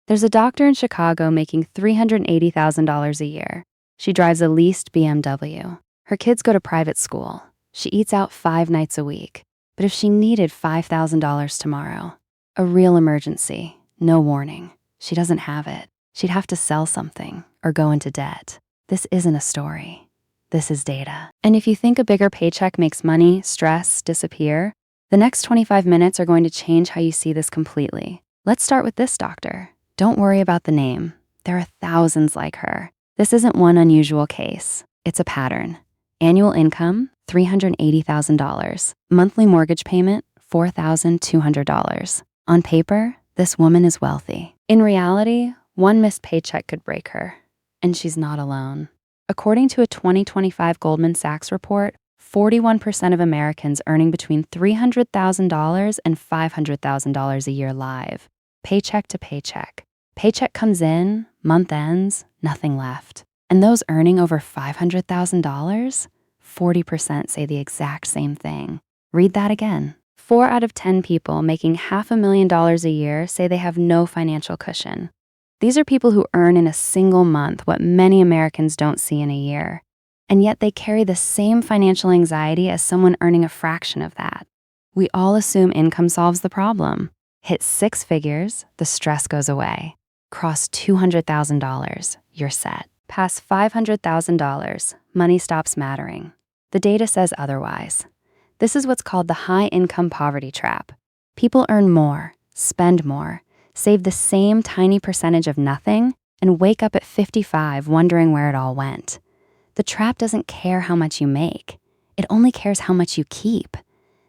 There's a doctor in Chicago making $380,000 a year. She drives a leased BMW. Her kids go to private school. She eats out 5 nights a week. But if she needed $5,000 tomorrow, a real emergency, no warning, she doesn't have it. She'd have to sell something or go into debt. This isn't a story. This is data. And if you think a bigger paycheck makes money, stress disappear, the next 25 minutes are going to change how you see this completely. Let's start with this doctor. Don't worry about the name. There are thousands like her. This isn't one unusual case. It's a pattern. Annual income, $380,000. Monthly mortgage payment, $4,200. On paper, this woman is wealthy. In reality, one missed paycheck could break her. And she's not alone. According to a 2025 Goldman Sachs report, 41% of Americans earning between $300,000 and $500,000 a year live. Paycheck to paycheck. Paycheck comes in, month ends, nothing left. And those earning over $500,000, 40% say the exact same thing. Read that again. 4 out of 10 people making $500,000 a year say they have no financial cushion. These are people who earn in a single month what many Americans don't see in a year. And yet they carry the same financial anxiety as someone earning a fraction of that. We all assume income solves the problem. Hit 6 figures, the stress goes away. Cross $200,000, you're set. Past $500,000, money stops mattering. The data says otherwise. This is what's called the high-income poverty trap. People earn more, spend more, save the same tiny percentage of nothing, and wake up at 55 wondering where it all went. The trap doesn't care how much you make. It only cares how much you keep.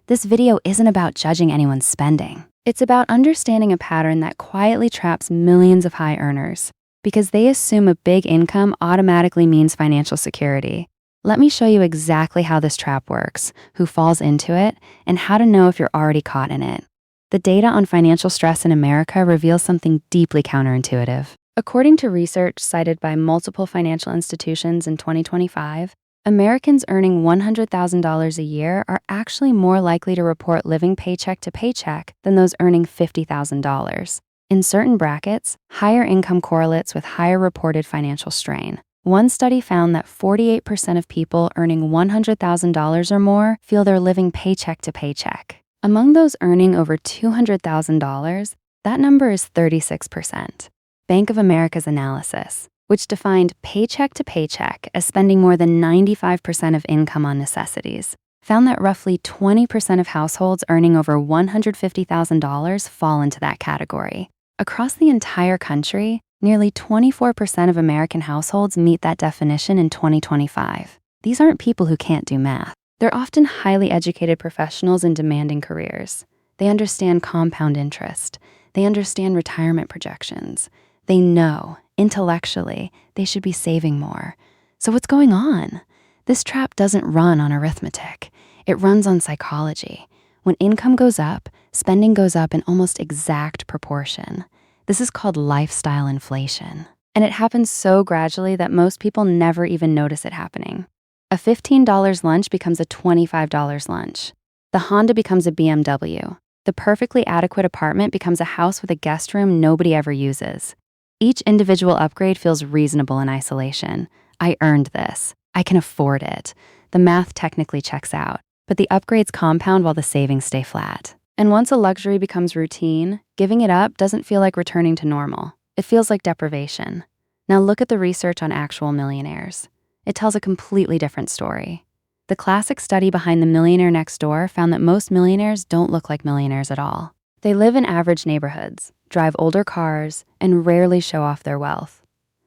This video isn't about judging anyone's spending. It's about understanding a pattern that quietly traps millions of high earners because they assume a big income automatically means financial security. Let me show you exactly how this trap works, who falls into it, and how to know if you're already caught in it. The data on financial stress in America reveals something deeply counterintuitive. According to research cited by multiple financial institutions in 2025, Americans earning $100,000 a year are actually more likely to report living paycheck to paycheck than those earning $50,000. In certain brackets, higher income correlates with higher reported financial strain. One study found that 48% of people earning $100,000 or more feel they're living paycheck to paycheck. Among those earning over $200,000, that number is 36%. Bank of America's analysis, which defined paycheck to paycheck as spending more than 95% of income on necessities, found that roughly 20% of households earning over $150,000 fall into that category. Across the entire country, nearly 24% of American households meet that definition in 2025. These aren't people who can't do math. They're often highly educated professionals in demanding careers. They understand compound interest. They understand retirement projections. They know, intellectually, they should be saving more. So what's going on? This trap doesn't run on arithmetic. It runs on psychology. When income goes up, spending goes up in almost exact proportion. This is called lifestyle inflation. And it happens so gradually that most people never even notice it happening. A $15 lunch becomes a $25 lunch. The Honda becomes a BMW. The perfectly adequate apartment becomes a house with a guest room nobody ever uses. Each individual upgrade feels reasonable in isolation. I earned this. I can afford it. The math technically checks out, but the upgrades compound while the savings stay flat. And once a luxury becomes routine, giving it up doesn't feel like returning to normal. It feels like deprivation. Now look at the research on actual millionaires. It tells a completely different story. The classic study behind The Millionaire Next Door found that most millionaires don't look like millionaires at all. They live in average neighborhoods, drive older cars, and rarely show off their wealth.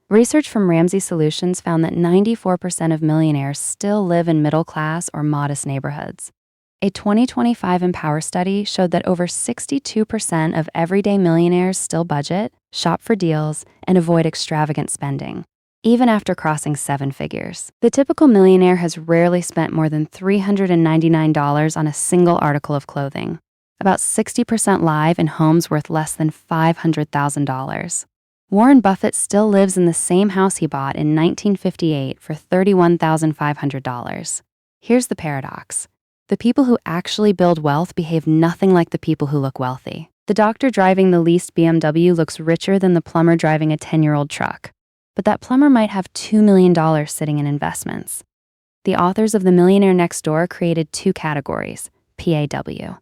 Research from Ramsey Solutions found that 94% of millionaires still live in middle-class or modest neighborhoods. A 2025 Empower study showed that over 62% of everyday millionaires still budget, shop for deals, and avoid extravagant spending, even after crossing 7 figures. The typical millionaire has rarely spent more than $399 on a single article of clothing. About 60% live in homes worth less than $500,000. Warren Buffett still lives in the same house he bought in 1958 for $31,500. Here's the paradox. The people who actually build wealth behave nothing like the people who look wealthy. The doctor driving the leased BMW looks richer than the plumber driving a 10-year-old truck. But that plumber might have $2 million sitting in investments. The authors of The Millionaire Next Door created 2 categories, PAW.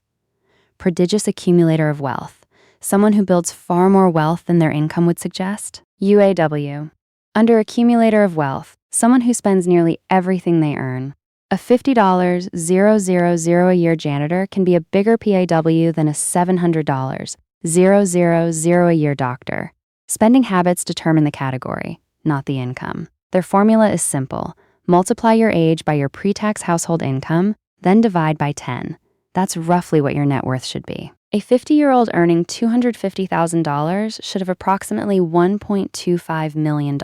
Prodigious accumulator of wealth, someone who builds far more wealth than their income would suggest. UAW. Under accumulator of wealth, someone who spends nearly everything they earn. A $50,000 a year janitor can be a bigger PAW than a $700,000 a year doctor. Spending habits determine the category, not the income. Their formula is simple. Multiply your age by your pre-tax household income, then divide by 10. That's roughly what your net worth should be. A 50-year-old earning $250,000 should have approximately $1.25 million.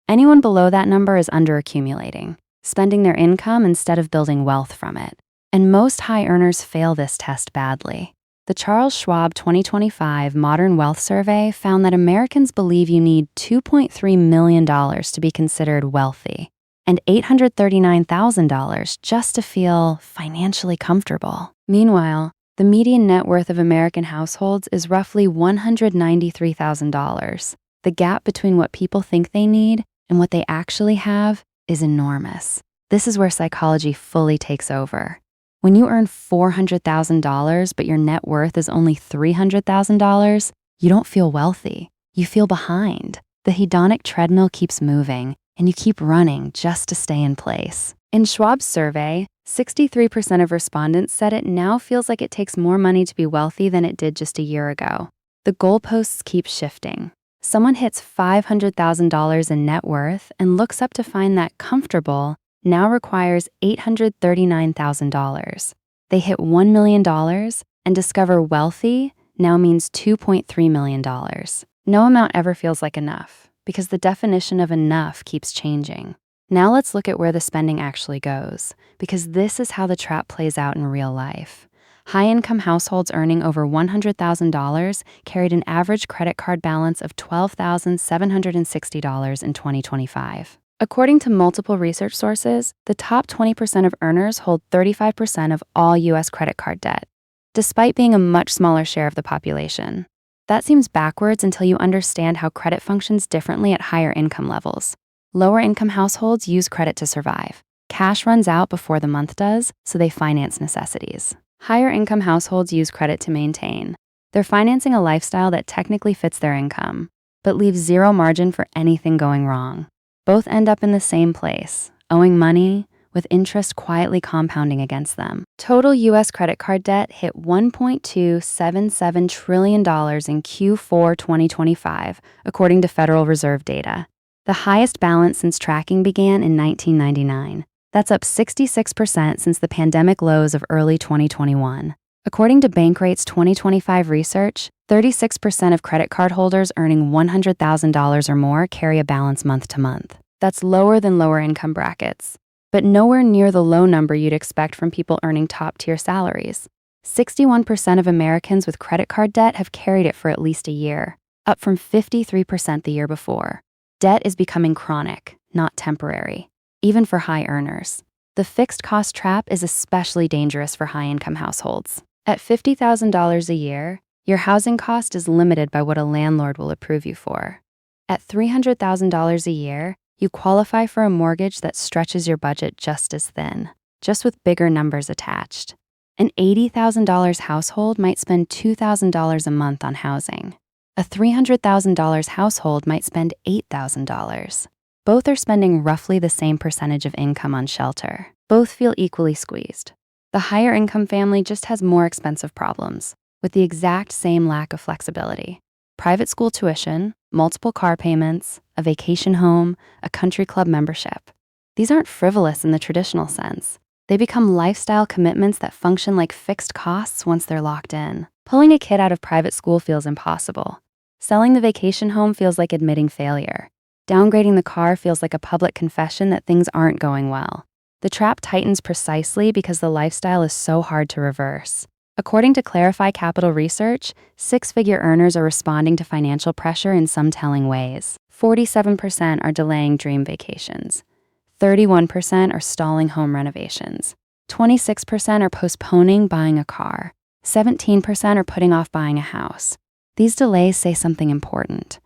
Anyone below that number is underaccumulating, spending their income instead of building wealth from it. And most high earners fail this test badly. The Charles Schwab 2025 Modern Wealth Survey found that Americans believe you need $2.3 million to be considered wealthy, and $839,000 just to feel financially comfortable. Meanwhile, the median net worth of American households is roughly $193,000. The gap between what people think they need and what they actually have is enormous. This is where psychology fully takes over. When you earn $400,000 but your net worth is only $300,000, you don't feel wealthy. You feel behind. The hedonic treadmill keeps moving, and you keep running just to stay in place. In Schwab's survey, 63% of respondents said it now feels like it takes more money to be wealthy than it did just a year ago. The goalposts keep shifting. Someone hits $500,000 in net worth and looks up to find that comfortable now requires $839,000. They hit $1 million and discover wealthy now means $2.3 million. No amount ever feels like enough because the definition of enough keeps changing. Now let's look at where the spending actually goes, because this is how the trap plays out in real life. High-income households earning over $100,000 carried an average credit card balance of $12,760 in 2025. According to multiple research sources, the top 20% of earners hold 35% of all U.S. credit card debt, despite being a much smaller share of the population. That seems backwards until you understand how credit functions differently at higher income levels. Lower-income households use credit to survive. Cash runs out before the month does, so they finance necessities. Higher-income households use credit to maintain. They're financing a lifestyle that technically fits their income, but leaves zero margin for anything going wrong. Both end up in the same place, owing money, with interest quietly compounding against them. Total U.S. credit card debt hit $1.277 trillion in Q4 2025, according to Federal Reserve data. The highest balance since tracking began in 1999. That's up 66% since the pandemic lows of early 2021. According to Bankrate's 2025 research, 36% of credit card holders earning $100,000 or more carry a balance month to month. That's lower than lower income brackets, but nowhere near the low number you'd expect from people earning top-tier salaries. 61% of Americans with credit card debt have carried it for at least a year, up from 53% the year before. Debt is becoming chronic, not temporary, even for high earners. The fixed cost trap is especially dangerous for high-income households. At $50,000 a year, your housing cost is limited by what a landlord will approve you for. At $300,000 a year, you qualify for a mortgage that stretches your budget just as thin, just with bigger numbers attached. An $80,000 household might spend $2,000 a month on housing. A $300,000 household might spend $8,000. Both are spending roughly the same percentage of income on shelter. Both feel equally squeezed. The higher income family just has more expensive problems, with the exact same lack of flexibility. Private school tuition, multiple car payments, a vacation home, a country club membership. These aren't frivolous in the traditional sense. They become lifestyle commitments that function like fixed costs once they're locked in. Pulling a kid out of private school feels impossible. Selling the vacation home feels like admitting failure. Downgrading the car feels like a public confession that things aren't going well. The trap tightens precisely because the lifestyle is so hard to reverse. According to Clarify Capital Research, six-figure earners are responding to financial pressure in some telling ways. 47% are delaying dream vacations. 31% are stalling home renovations. 26% are postponing buying a car. 17% are putting off buying a house. These delays say something important.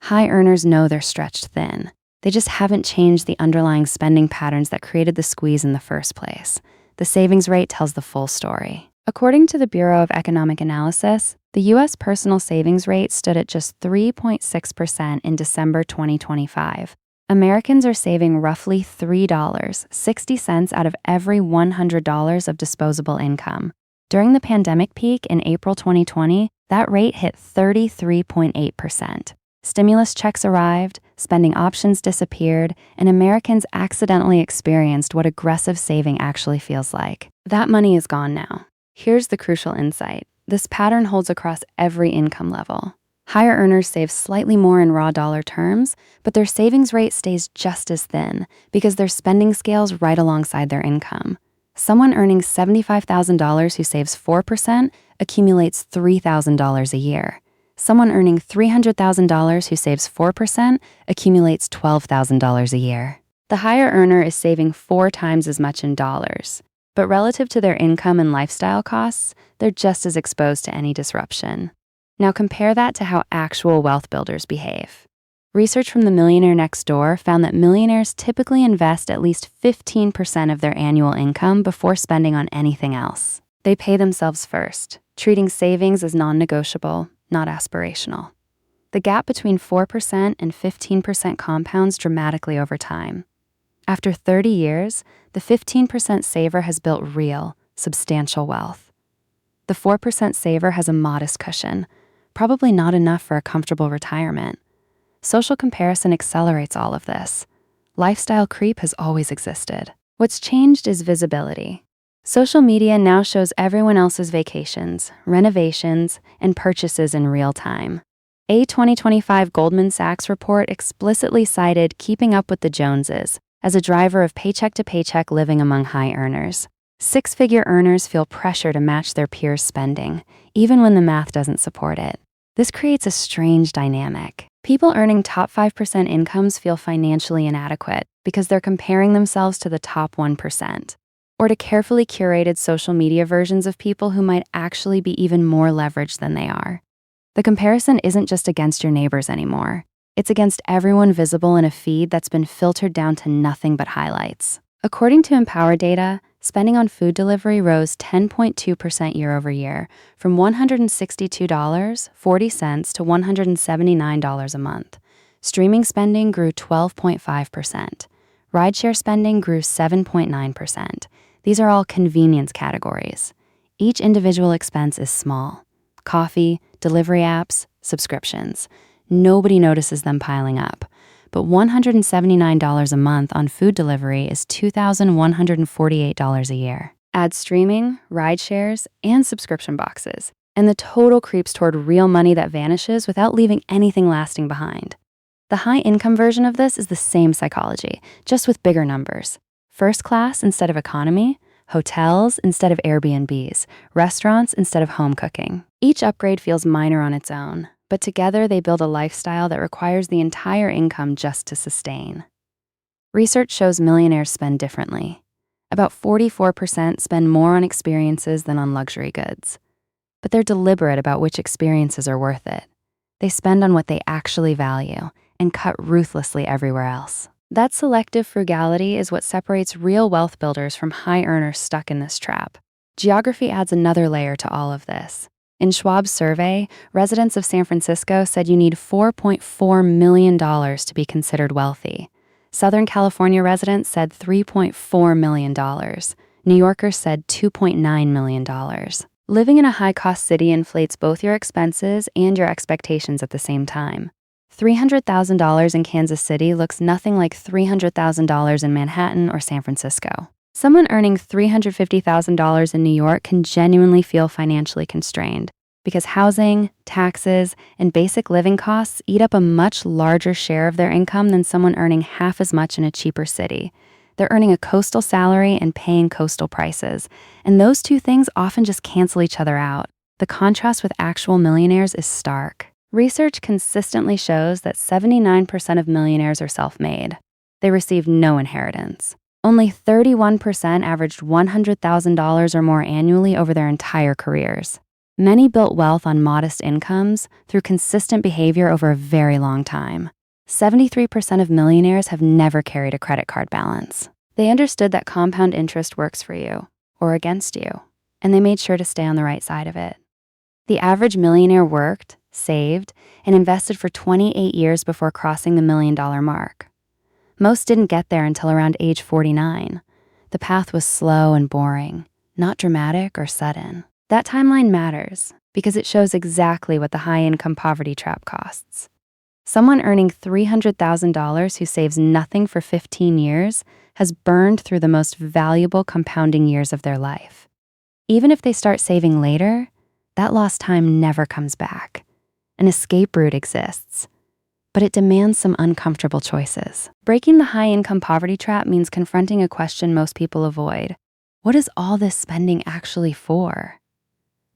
High earners know they're stretched thin. They just haven't changed the underlying spending patterns that created the squeeze in the first place. The savings rate tells the full story. According to the Bureau of Economic Analysis, the U.S. personal savings rate stood at just 3.6% in December 2025. Americans are saving roughly $3.60 out of every $100 of disposable income. During the pandemic peak in April 2020, that rate hit 33.8%. Stimulus checks arrived, spending options disappeared, and Americans accidentally experienced what aggressive saving actually feels like. That money is gone now. Here's the crucial insight. This pattern holds across every income level. Higher earners save slightly more in raw dollar terms, but their savings rate stays just as thin because their spending scales right alongside their income. Someone earning $75,000 who saves 4% accumulates $3,000 a year. Someone earning $300,000 who saves 4% accumulates $12,000 a year. The higher earner is saving 4 times as much in dollars, but relative to their income and lifestyle costs, they're just as exposed to any disruption. Now compare that to how actual wealth builders behave. Research from the Millionaire Next Door found that millionaires typically invest at least 15% of their annual income before spending on anything else. They pay themselves first, treating savings as non-negotiable, not aspirational. The gap between 4% and 15% compounds dramatically over time. After 30 years, the 15% saver has built real, substantial wealth. The 4% saver has a modest cushion, probably not enough for a comfortable retirement. Social comparison accelerates all of this. Lifestyle creep has always existed. What's changed is visibility. Social media now shows everyone else's vacations, renovations, and purchases in real time. A 2025 Goldman Sachs report explicitly cited keeping up with the Joneses as a driver of paycheck to paycheck living among high earners. Six-figure earners feel pressure to match their peers' spending, even when the math doesn't support it. This creates a strange dynamic. People earning top 5% incomes feel financially inadequate because they're comparing themselves to the top 1%, or to carefully curated social media versions of people who might actually be even more leveraged than they are. The comparison isn't just against your neighbors anymore. It's against everyone visible in a feed that's been filtered down to nothing but highlights. According to Empower data, spending on food delivery rose 10.2% year over year, from $162.40 to $179 a month. Streaming spending grew 12.5%. Rideshare spending grew 7.9%. These are all convenience categories. Each individual expense is small. Coffee, delivery apps, subscriptions. Nobody notices them piling up. But $179 a month on food delivery is $2,148 a year. Add streaming, ride shares, and subscription boxes, and the total creeps toward real money that vanishes without leaving anything lasting behind. The high-income version of this is the same psychology, just with bigger numbers. First class instead of economy, hotels instead of Airbnbs, restaurants instead of home cooking. Each upgrade feels minor on its own, but together they build a lifestyle that requires the entire income just to sustain. Research shows millionaires spend differently. About 44% spend more on experiences than on luxury goods. But they're deliberate about which experiences are worth it. They spend on what they actually value and cut ruthlessly everywhere else. That selective frugality is what separates real wealth builders from high earners stuck in this trap. Geography adds another layer to all of this. In Schwab's survey, residents of San Francisco said you need $4.4 million to be considered wealthy. Southern California residents said $3.4 million. New Yorkers said $2.9 million. Living in a high-cost city inflates both your expenses and your expectations at the same time. $300,000 in Kansas City looks nothing like $300,000 in Manhattan or San Francisco. Someone earning $350,000 in New York can genuinely feel financially constrained because housing, taxes, and basic living costs eat up a much larger share of their income than someone earning half as much in a cheaper city. They're earning a coastal salary and paying coastal prices, and those two things often just cancel each other out. The contrast with actual millionaires is stark. Research consistently shows that 79% of millionaires are self-made. They receive no inheritance. Only 31% averaged $100,000 or more annually over their entire careers. Many built wealth on modest incomes through consistent behavior over a very long time. 73% of millionaires have never carried a credit card balance. They understood that compound interest works for you or against you, and they made sure to stay on the right side of it. The average millionaire worked, saved, and invested for 28 years before crossing the $1 million mark. Most didn't get there until around age 49. The path was slow and boring, not dramatic or sudden. That timeline matters because it shows exactly what the high-income poverty trap costs. Someone earning $300,000 who saves nothing for 15 years has burned through the most valuable compounding years of their life. Even if they start saving later, that lost time never comes back. An escape route exists, but it demands some uncomfortable choices. Breaking the high-income poverty trap means confronting a question most people avoid. What is all this spending actually for?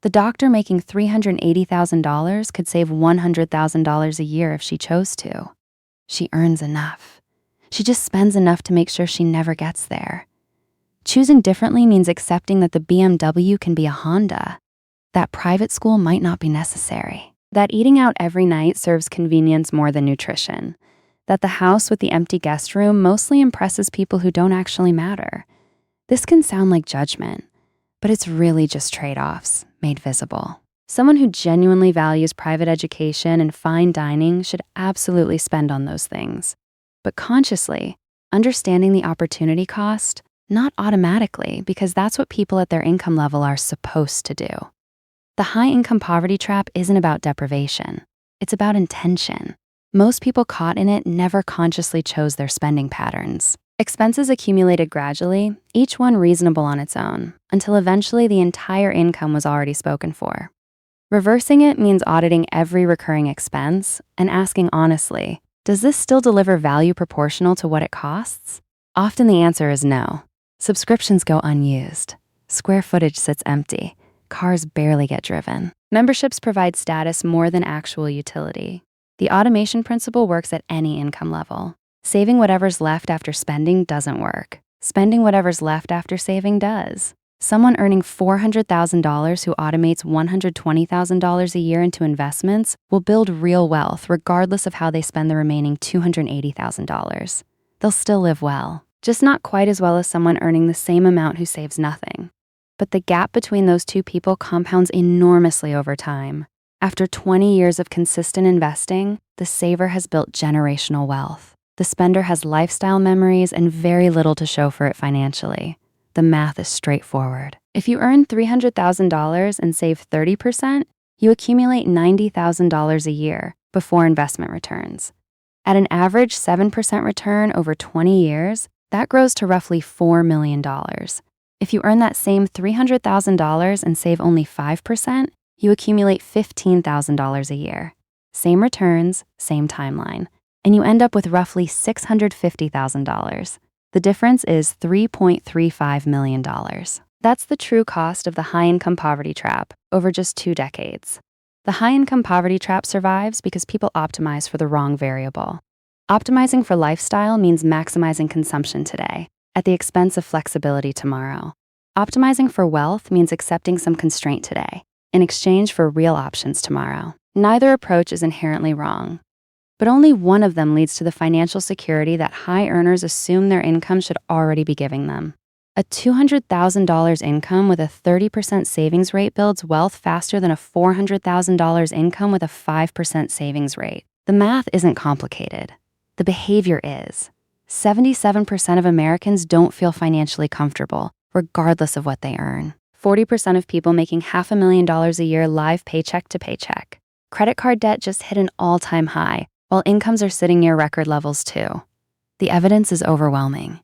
The doctor making $380,000 could save $100,000 a year if she chose to. She earns enough. She just spends enough to make sure she never gets there. Choosing differently means accepting that the BMW can be a Honda, that private school might not be necessary, that eating out every night serves convenience more than nutrition, that the house with the empty guest room mostly impresses people who don't actually matter. This can sound like judgment, but it's really just trade-offs made visible. Someone who genuinely values private education and fine dining should absolutely spend on those things, but consciously, understanding the opportunity cost, not automatically, because that's what people at their income level are supposed to do. The high-income poverty trap isn't about deprivation. It's about intention. Most people caught in it never consciously chose their spending patterns. Expenses accumulated gradually, each one reasonable on its own, until eventually the entire income was already spoken for. Reversing it means auditing every recurring expense and asking honestly, does this still deliver value proportional to what it costs? Often the answer is no. Subscriptions go unused. Square footage sits empty. Cars barely get driven. Memberships provide status more than actual utility. The automation principle works at any income level. Saving whatever's left after spending doesn't work. Spending whatever's left after saving does. Someone earning $400,000 who automates $120,000 a year into investments will build real wealth regardless of how they spend the remaining $280,000. They'll still live well, just not quite as well as someone earning the same amount who saves nothing. But the gap between those two people compounds enormously over time. After 20 years of consistent investing, the saver has built generational wealth. The spender has lifestyle memories and very little to show for it financially. The math is straightforward. If you earn $300,000 and save 30%, you accumulate $90,000 a year before investment returns. At an average 7% return over 20 years, that grows to roughly $4 million. If you earn that same $300,000 and save only 5%, you accumulate $15,000 a year. Same returns, same timeline, and you end up with roughly $650,000. The difference is $3.35 million. That's the true cost of the high-income poverty trap over just 2 decades. The high-income poverty trap survives because people optimize for the wrong variable. Optimizing for lifestyle means maximizing consumption today, at the expense of flexibility tomorrow. Optimizing for wealth means accepting some constraint today, in exchange for real options tomorrow. Neither approach is inherently wrong, but only one of them leads to the financial security that high earners assume their income should already be giving them. A $200,000 income with a 30% savings rate builds wealth faster than a $400,000 income with a 5% savings rate. The math isn't complicated. The behavior is. 77% of Americans don't feel financially comfortable, regardless of what they earn. 40% of people making $500,000 a year live paycheck to paycheck. Credit card debt just hit an all-time high, while incomes are sitting near record levels too. The evidence is overwhelming.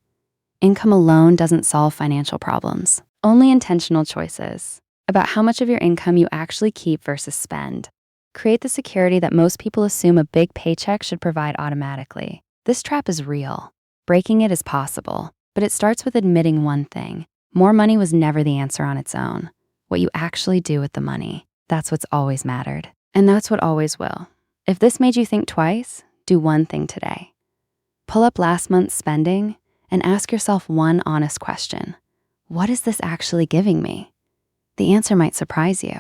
Income alone doesn't solve financial problems. Only intentional choices about how much of your income you actually keep versus spend create the security that most people assume a big paycheck should provide automatically. This trap is real. Breaking it is possible, but it starts with admitting one thing. More money was never the answer on its own. What you actually do with the money, that's what's always mattered. And that's what always will. If this made you think twice, do one thing today. Pull up last month's spending and ask yourself one honest question. What is this actually giving me? The answer might surprise you.